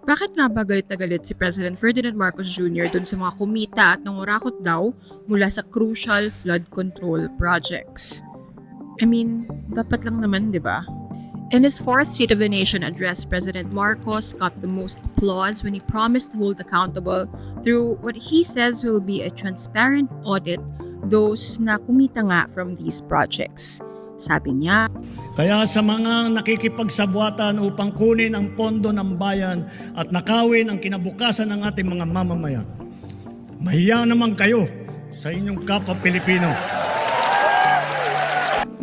Bakit nga ba galit na galit si President Ferdinand Marcos Jr. dun sa mga kumita at nangurakot daw mula sa crucial flood control projects? Dapat lang naman, di ba? In his fourth State of the Nation address, President Marcos got the most applause when he promised to hold accountable through what he says will be a transparent audit those na kumita nga from these projects. Sabi niya, kaya sa mga nakikipagsabwatan upang kunin ang pondo ng bayan at nakawin ang kinabukasan ng ating mga mamamayan, mahiya naman kayo sa inyong kapwa Pilipino.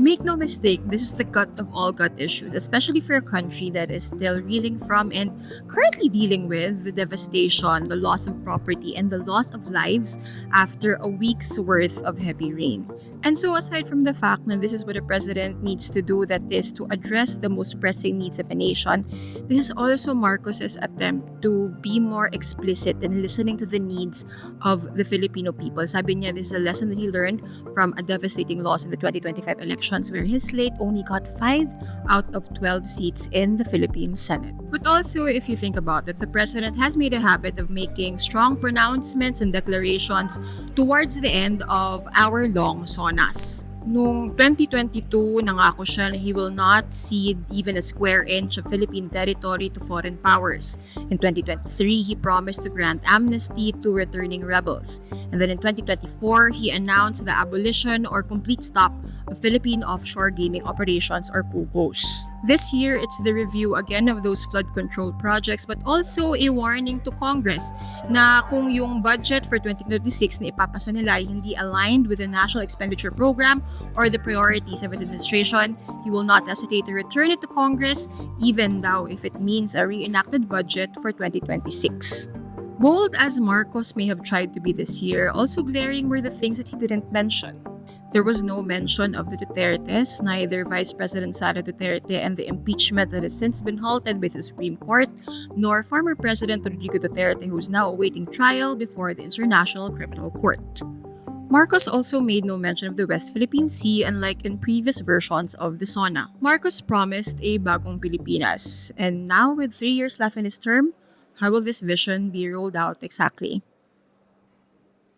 make no mistake, this is the gut of all gut issues, especially for a country that is still reeling from and currently dealing with the devastation, the loss of property, and the loss of lives after a week's worth of heavy rain. And so aside from the fact that this is what a president needs to do, that is to address the most pressing needs of a nation, this is also Marcos's attempt to be more explicit in listening to the needs of the Filipino people. Sabi niya, this is a lesson that he learned from a devastating loss in the 2025 elections where his slate only got 5 out of 12 seats in the Philippine Senate. But also, if you think about it, the president has made a habit of making strong pronouncements and declarations towards the end of hour-long SONAs. Noong 2022, nangako siya na he will not cede even a square inch of Philippine territory to foreign powers. In 2023, he promised to grant amnesty to returning rebels. And then in 2024, he announced the abolition or complete stop of Philippine offshore gaming operations or POGOs. This year, it's the review again of those flood control projects but also a warning to Congress na kung yung budget for 2026 na ipapasa nila ay hindi aligned with the National Expenditure Program or the priorities of an administration, he will not hesitate to return it to Congress even though if it means a reenacted budget for 2026. Bold as Marcos may have tried to be this year, also glaring were the things that he didn't mention. There was no mention of the Dutertes, neither Vice President Sara Duterte and the impeachment that has since been halted by the Supreme Court, nor former President Rodrigo Duterte, who is now awaiting trial before the International Criminal Court. Marcos also made no mention of the West Philippine Sea, unlike in previous versions of the SONA. Marcos promised a Bagong Pilipinas, and now with 3 years left in his term, how will this vision be rolled out exactly?